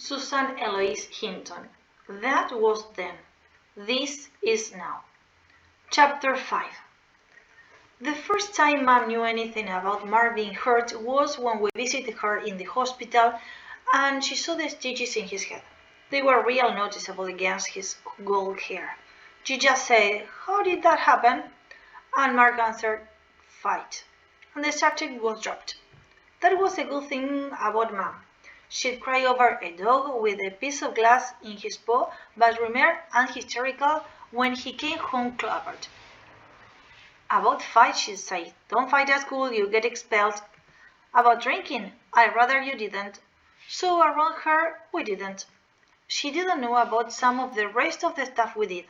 Susan Eloise Hinton. That was then. This is now. Chapter 5. The first time Mom knew anything about Mark being hurt was when we visited her in the hospital and she saw the stitches in his head. They were real noticeable against his gold hair. She just said, "How did that happen?" And Mark answered, "Fight." And the subject was dropped. That was a good thing about Mom. She'd cry over a dog with a piece of glass in his paw, but remain unhysterical when he came home clobbered. About fight, she'd say, "Don't fight at school, you get expelled." About drinking, "I'd rather you didn't." So around her, we didn't. She didn't know about some of the rest of the stuff we did.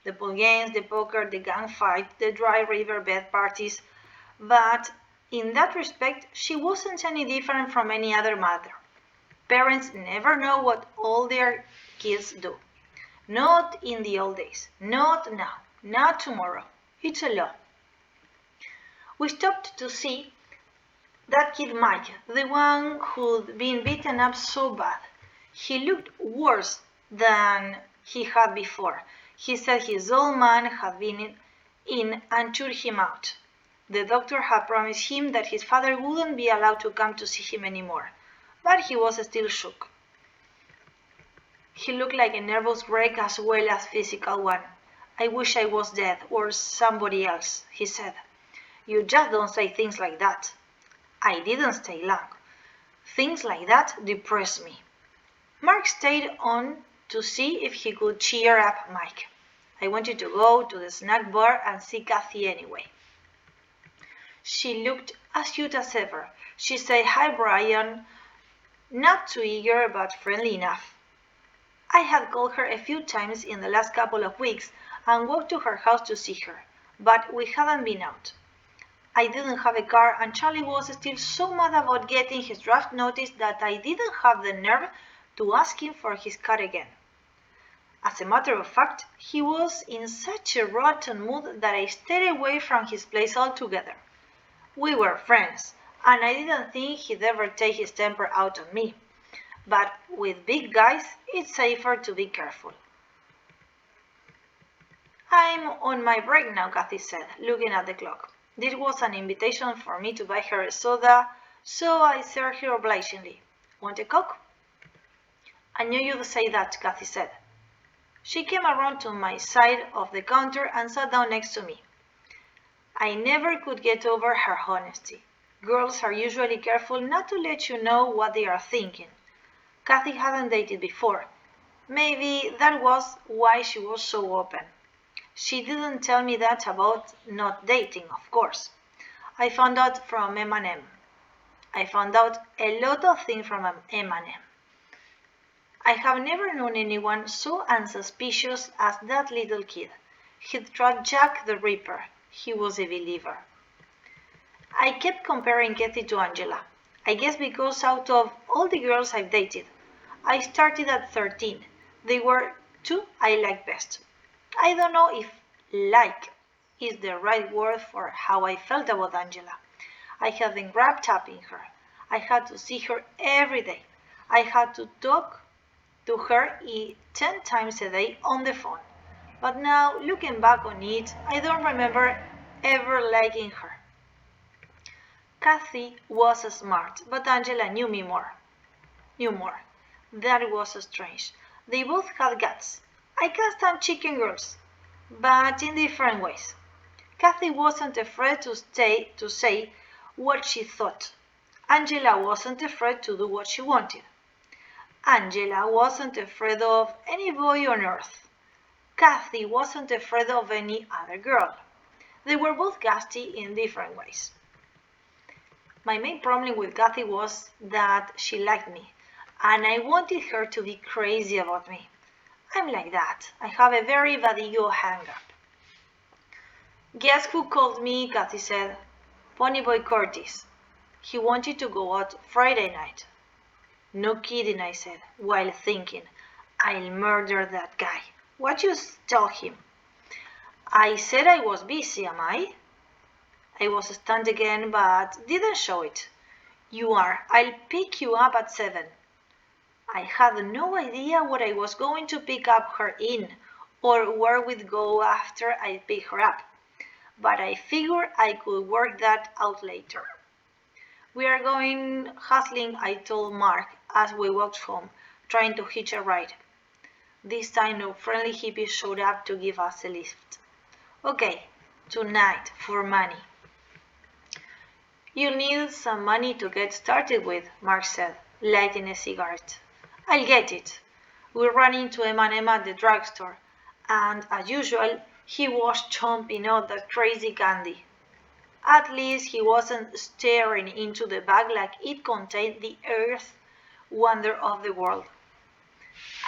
The pool games, the poker, the gang fight, the dry river bed parties. But in that respect, she wasn't any different from any other mother. Parents never know what all their kids do. Not in the old days. Not now. Not tomorrow. It's a law. We stopped to see that kid Mike, the one who'd been beaten up so bad. He looked worse than he had before. He said his old man had been in and chewed him out. The doctor had promised him that his father wouldn't be allowed to come to see him anymore. But he was still shook. He looked like a nervous wreck as well as physical one. "I wish I was dead, or somebody else," he said. "You just don't say things like that." I didn't stay long. Things like that depress me. Mark stayed on to see if he could cheer up Mike. I wanted to go to the snack bar and see Kathy anyway. She looked as cute as ever. She said, "Hi, Bryon," not too eager but friendly enough. I had called her a few times in the last couple of weeks and walked to her house to see her, but we hadn't been out. I didn't have a car and Charlie was still so mad about getting his draft notice that I didn't have the nerve to ask him for his car again. As a matter of fact, he was in such a rotten mood that I stayed away from his place altogether. We were friends, and I didn't think he'd ever take his temper out on me. But with big guys, it's safer to be careful. "I'm on my break now," Kathy said, looking at the clock. This was an invitation for me to buy her a soda, so I served her obligingly. "Want a Coke?" "I knew you'd say that," Kathy said. She came around to my side of the counter and sat down next to me. I never could get over her honesty. Girls are usually careful not to let you know what they are thinking. Kathy hadn't dated before. Maybe that was why she was so open. She didn't tell me that about not dating, of course. I found out from M&M. I found out a lot of things from M&M. I have never known anyone so unsuspicious as that little kid. He'd tracked Jack the Ripper. He was a believer. I kept comparing Kathy to Angela. I guess because out of all the girls I've dated, I started at 13. They were two I liked best. I don't know if "like" is the right word for how I felt about Angela. I had been wrapped up in her. I had to see her every day. I had to talk to her 10 times a day on the phone. But now, looking back on it, I don't remember ever liking her. Kathy was smart, but Angela knew more. That was strange. They both had guts. I can't stand chicken girls, but in different ways. Kathy wasn't afraid to say what she thought. Angela wasn't afraid to do what she wanted. Angela wasn't afraid of any boy on earth. Kathy wasn't afraid of any other girl. They were both gusty in different ways. My main problem with Kathy was that she liked me, and I wanted her to be crazy about me. I'm like that. I have a very bad ego hang-up. "Guess who called me?" Kathy said. "Ponyboy Curtis. He wanted to go out Friday night." "No kidding," I said, while thinking, "I'll murder that guy. What'd you tell him?" "I said I was busy, am I?" I was stunned again, but didn't show it. "You are. I'll pick you up at 7. I had no idea what I was going to pick up her in, or where we'd go after I picked her up, but I figured I could work that out later. "We are going hustling," I told Mark as we walked home, trying to hitch a ride. This time no friendly hippies showed up to give us a lift. "Okay, tonight for money." "You'll need some money to get started with," Mark said, lighting a cigarette. "I'll get it." We ran into M&M at the drugstore, and as usual, he was chomping on that crazy candy. At least he wasn't staring into the bag like it contained the earth wonder of the world.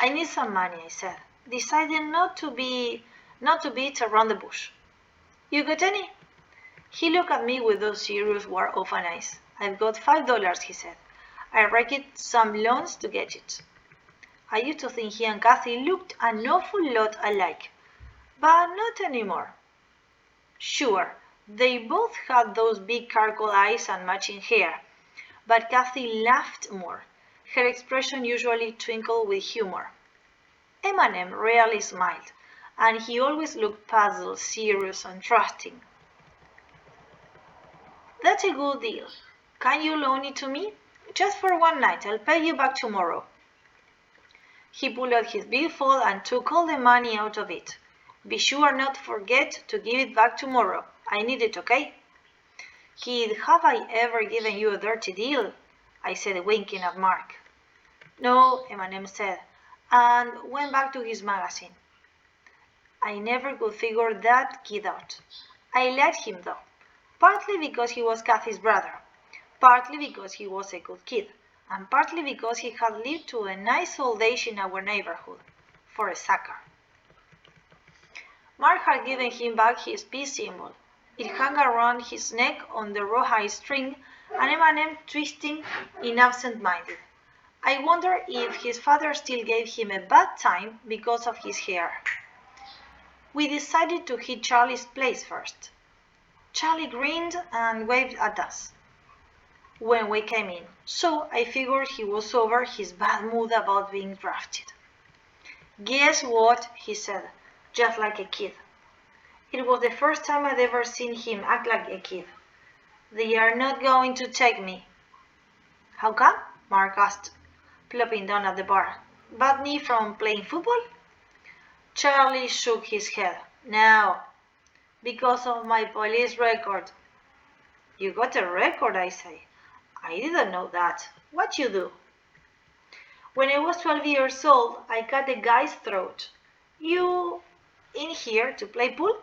"I need some money," I said, deciding not to beat around the bush. "You got any?" He looked at me with those serious war-open eyes. "I've got $5, he said. "I raked some loans to get it." I used to think he and Kathy looked an awful lot alike, but not anymore. Sure, they both had those big charcoal eyes and matching hair, but Kathy laughed more. Her expression usually twinkled with humor. M&M rarely smiled, and he always looked puzzled, serious, and trusting. "That's a good deal. Can you loan it to me? Just for one night. I'll pay you back tomorrow." He pulled out his billfold and took all the money out of it. "Be sure not to forget to give it back tomorrow. I need it, okay?" "Kid, have I ever given you a dirty deal?" I said, winking at Mark. "No," M&M said, and went back to his magazine. I never could figure that kid out. I let him though, partly because he was Kathy's brother, partly because he was a good kid, and partly because he had lived to a nice old age in our neighborhood, for a sucker. Mark had given him back his peace symbol. It hung around his neck on the rawhide string, and M&M twisting in absent-minded. I wonder if his father still gave him a bad time because of his hair. We decided to hit Charlie's place first. Charlie grinned and waved at us when we came in, so I figured he was over his bad mood about being drafted. "Guess what?" he said, just like a kid. It was the first time I'd ever seen him act like a kid. "They are not going to take me." "How come?" Mark asked, plopping down at the bar. "Bad knee from playing football?" Charlie shook his head. "No, because of my police record." "You got a record," I say. "I didn't know that. What you do?" "When I was 12 years old, I cut a guy's throat." "You in here to play pool?"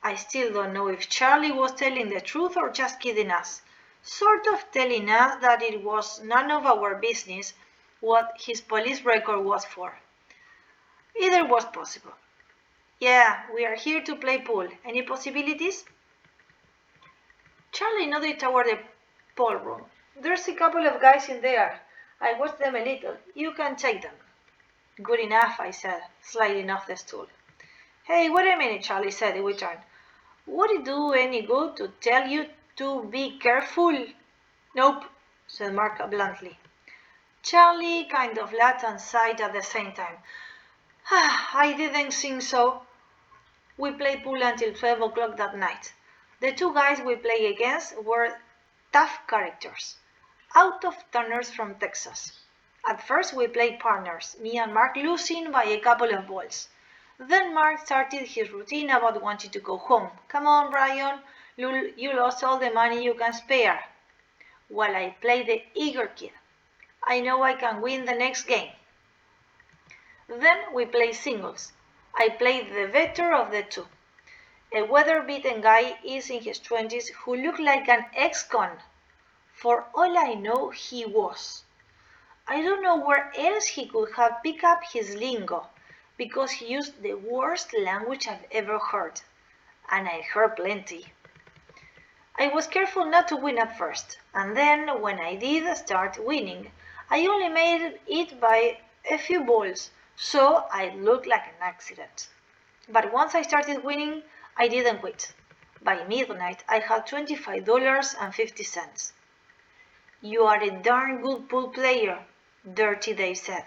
I still don't know if Charlie was telling the truth or just kidding us, sort of telling us that it was none of our business what his police record was for. Either was possible. "Yeah, we are here to play pool. Any possibilities?" Charlie nodded toward the pool room. "There's a couple of guys in there. I watched them a little. You can take them." "Good enough," I said, sliding off the stool. "Hey, wait a minute," Charlie said in return. "Would it do any good to tell you to be careful?" "Nope," said Mark bluntly. Charlie kind of laughed and sighed at the same time. "I didn't think so." We played pool until 12 o'clock that night. The two guys we played against were tough characters, out-of-towners from Texas. At first we played partners, me and Mark losing by a couple of balls. Then Mark started his routine about wanting to go home. "Come on, Bryon, you lost all the money you can spare." While I played the eager kid. "I know I can win the next game." Then we played singles. I played the better of the two. A weather-beaten guy is in his 20s who looked like an ex-con. For all I know, he was. I don't know where else he could have picked up his lingo, because he used the worst language I've ever heard. And I heard plenty. I was careful not to win at first, and then when I did start winning, I only made it by a few balls, so I looked like an accident. But once I started winning, I didn't quit. By midnight, I had $25.50. "You are a darn good pool player," Dirty Dave said.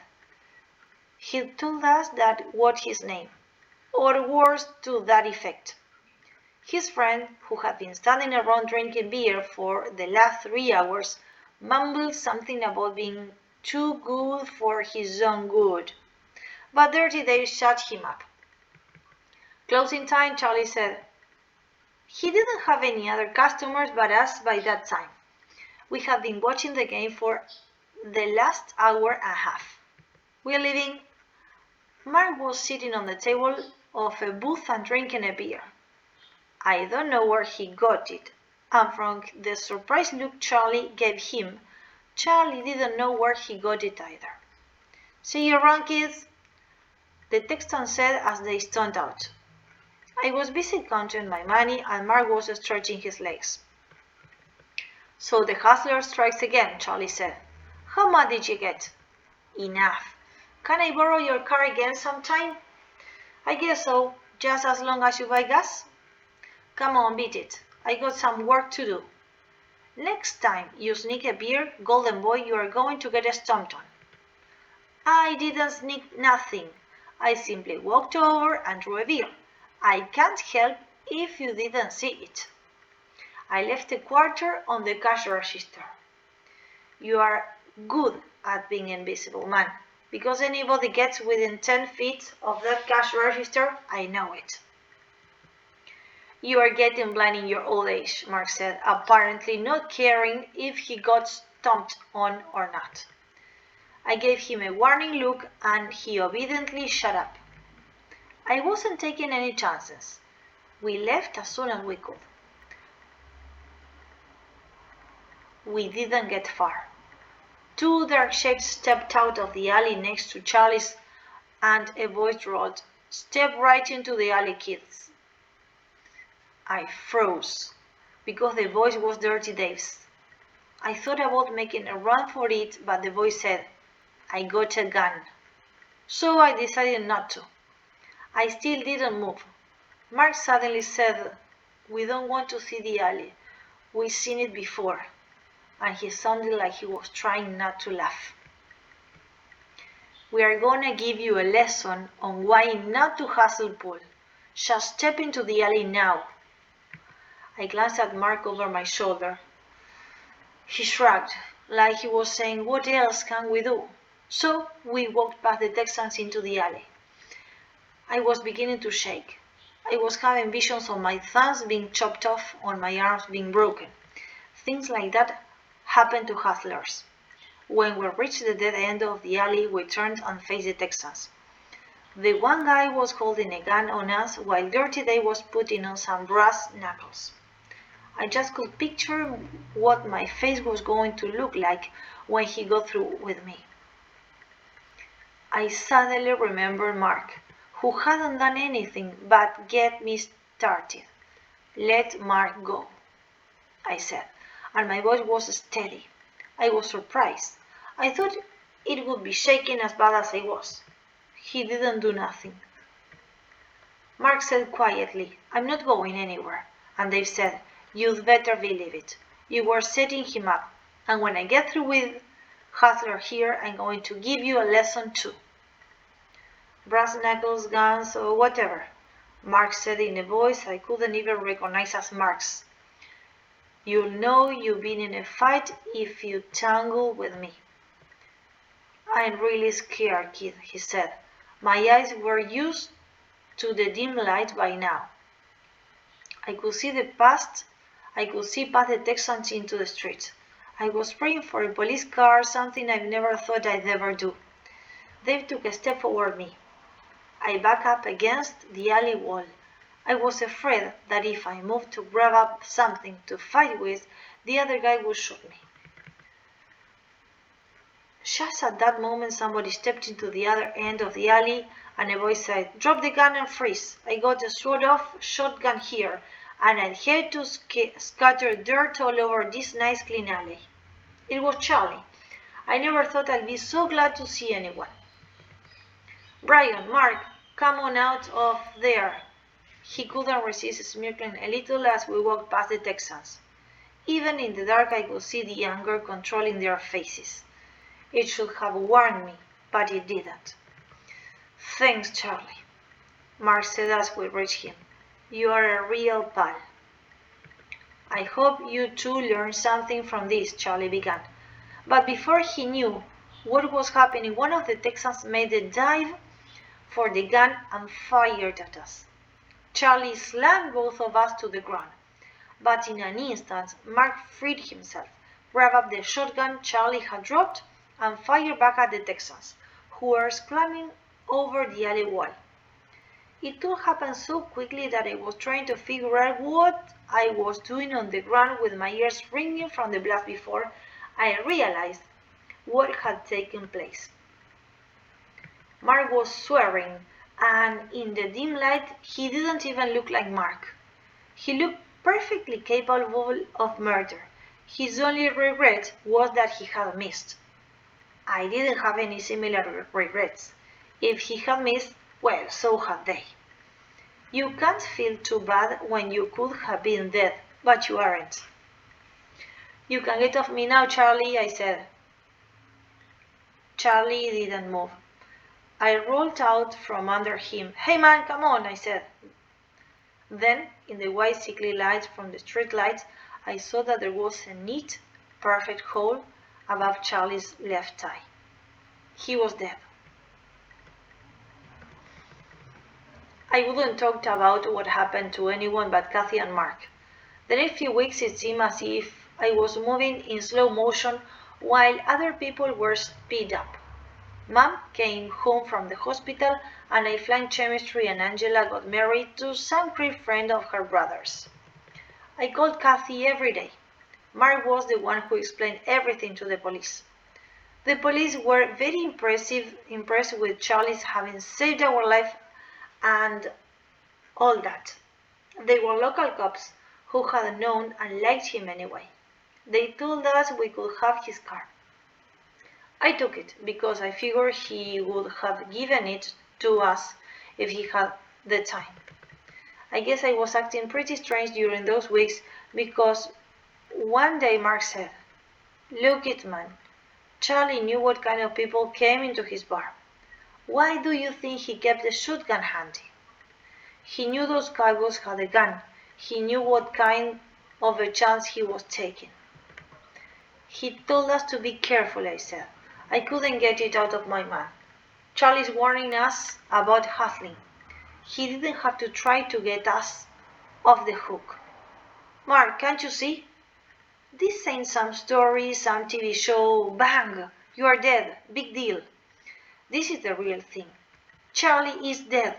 He told us that was his name, or words to that effect. His friend, who had been standing around drinking beer for the last 3 hours, mumbled something about being too good for his own good. But Dirty Dave shut him up. Closing time, Charlie said. He didn't have any other customers but us by that time. We had been watching the game for the last hour and a half. We're leaving. Mark was sitting on the table of a booth and drinking a beer. I don't know where he got it, and from the surprised look Charlie gave him, Charlie didn't know where he got it either. See you around, kids, the Texan said as they stormed out. I was busy counting my money and Mark was stretching his legs. So the hustler strikes again, Charlie said. How much did you get? Enough. Can I borrow your car again sometime? I guess so, just as long as you buy gas. Come on, beat it. I got some work to do. Next time you sneak a beer, Golden Boy, you are going to get stomped on. I didn't sneak nothing. I simply walked over and drew a beer. I can't help if you didn't see it. I left a quarter on the cash register. You are good at being invisible, man. Because anybody gets within 10 feet of that cash register, I know it. You are getting blind in your old age, Mark said, apparently not caring if he got stomped on or not. I gave him a warning look and he obediently shut up. I wasn't taking any chances. We left as soon as we could. We didn't get far. 2 dark shapes stepped out of the alley next to Charlie's and a voice rolled, "Step right into the alley, kids." I froze, because the voice was Dirty Dave's. I thought about making a run for it, but the voice said, "I got a gun." So I decided not to. I still didn't move. Mark suddenly said, "We don't want to see the alley. We've seen it before." And he sounded like he was trying not to laugh. "We are gonna give you a lesson on why not to hustle pull. Just step into the alley now." I glanced at Mark over my shoulder. He shrugged, like he was saying, "What else can we do?" So we walked past the Texans into the alley. I was beginning to shake. I was having visions of my thumbs being chopped off, on my arms being broken. Things like that happen to hustlers. When we reached the dead end of the alley, we turned and faced the Texans. The one guy was holding a gun on us while Dirty Dave was putting on some brass knuckles. I just could picture what my face was going to look like when he got through with me. I suddenly remembered Mark, who hadn't done anything but get me started. "Let Mark go," I said, and my voice was steady. I was surprised. I thought it would be shaking as bad as I was. He didn't do nothing. Mark said quietly, "I'm not going anywhere," and Dave said, "You'd better believe it. You were setting him up, and when I get through with Hustler here, I'm going to give you a lesson too." "Brass knuckles, guns, or whatever," Mark said in a voice I couldn't even recognize as Mark's. "You'll know you've been in a fight if you tangle with me." "I'm really scared, kid," he said. My eyes were used to the dim light by now. I could see past the Texans into the street. I was praying for a police car, something I've never thought I'd ever do. Dave took a step toward me. I backed up against the alley wall. I was afraid that if I moved to grab up something to fight with, the other guy would shoot me. Just at that moment, somebody stepped into the other end of the alley, and a voice said, "Drop the gun and freeze. I got a sawed-off shotgun here, and I'd hate to scatter dirt all over this nice clean alley." It was Charlie. I never thought I'd be so glad to see anyone. "Bryon, Mark, come on out of there." He couldn't resist smirking a little as we walked past the Texans. Even in the dark I could see the anger controlling their faces. It should have warned me, but it didn't. Thanks, Charlie, Mark said as we reached him. You are a real pal. I hope you too learned something from this, Charlie began. But before he knew what was happening, one of the Texans made a dive for the gun and fired at us. Charlie slammed both of us to the ground. But in an instant, Mark freed himself, grabbed up the shotgun Charlie had dropped, and fired back at the Texans, who were climbing over the alley wall. It all happened so quickly that I was trying to figure out what I was doing on the ground with my ears ringing from the blast before I realized what had taken place. Mark was swearing, and in the dim light he didn't even look like Mark. He looked perfectly capable of murder. His only regret was that he had missed. I didn't have any similar regrets. If he had missed, well, so had they. You can't feel too bad when you could have been dead, but you aren't. You can get off me now, Charlie, I said. Charlie didn't move. I rolled out from under him. Hey man, come on, I said. Then, in the white sickly light from the street lights, I saw that there was a neat, perfect hole above Charlie's left thigh. He was dead. I wouldn't talk about what happened to anyone but Kathy and Mark. The next few weeks it seemed as if I was moving in slow motion while other people were speed up. Mom came home from the hospital and I flunked chemistry and Angela got married to some creep friend of her brother's. I called Kathy every day. Mark was the one who explained everything to the police. The police were very impressed with Charlie's having saved our life and all that. They were local cops who had known and liked him anyway. They told us we could have his car. I took it because I figured he would have given it to us if he had the time. I guess I was acting pretty strange during those weeks because one day Mark said, "Look it, man, Charlie knew what kind of people came into his bar. Why do you think he kept the shotgun handy? He knew those guys had a gun. He knew what kind of a chance he was taking." He told us to be careful, I said. I couldn't get it out of my mind. Charlie's warning us about hustling. He didn't have to try to get us off the hook. Mark, can't you see? This ain't some story, some TV show, bang, you are dead, big deal. This is the real thing. Charlie is dead.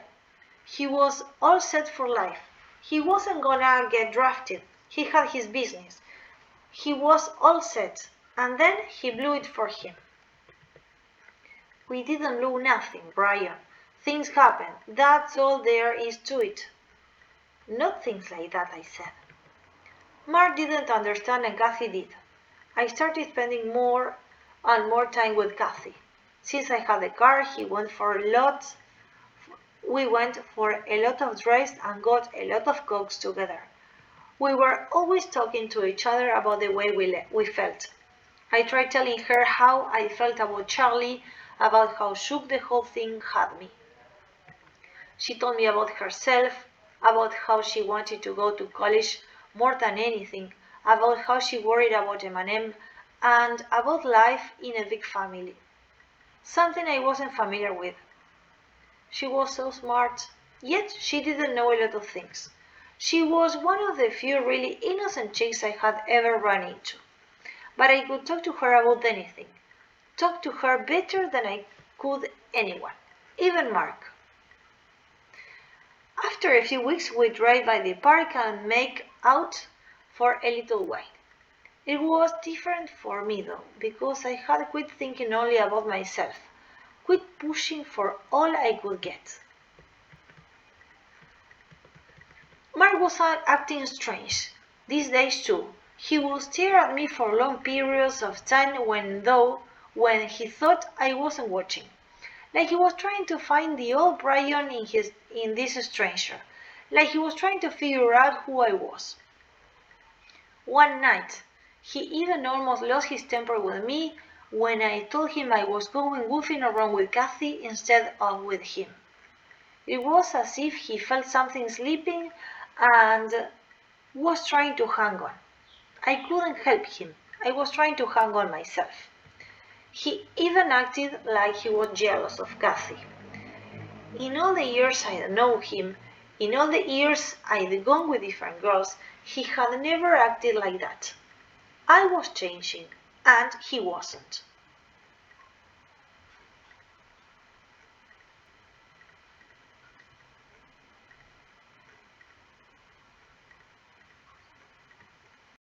He was all set for life. He wasn't gonna get drafted. He had his business. He was all set, and then he blew it for him. We didn't blow nothing, Bryon. Things happen. That's all there is to it. Not things like that, I said. Mark didn't understand and Kathy did. I started spending more and more time with Kathy. Since I had a car, we went for a lot of drives and got a lot of cokes together. We were always talking to each other about the way we felt. I tried telling her how I felt about Charlie, about how shook the whole thing had me. She told me about herself, about how she wanted to go to college more than anything, about how she worried about M&M, and about life in a big family. Something I wasn't familiar with. She was so smart, yet she didn't know a lot of things. She was one of the few really innocent chicks I had ever run into. But I could talk to her about anything. Talk to her better than I could anyone, even Mark. After a few weeks we drive by the park and make out for a little while. It was different for me though, because I had quit thinking only about myself, quit pushing for all I could get. Mark was acting strange, these days too. He would stare at me for long periods of time when he thought I wasn't watching. Like he was trying to find the old Bryon in this stranger. Like he was trying to figure out who I was. One night, he even almost lost his temper with me when I told him I was going goofing around with Kathy instead of with him. It was as if he felt something slipping and was trying to hang on. I couldn't help him. I was trying to hang on myself. He even acted like he was jealous of Kathy. In all the years I'd known him, in all the years I'd gone with different girls, he had never acted like that. I was changing, and he wasn't.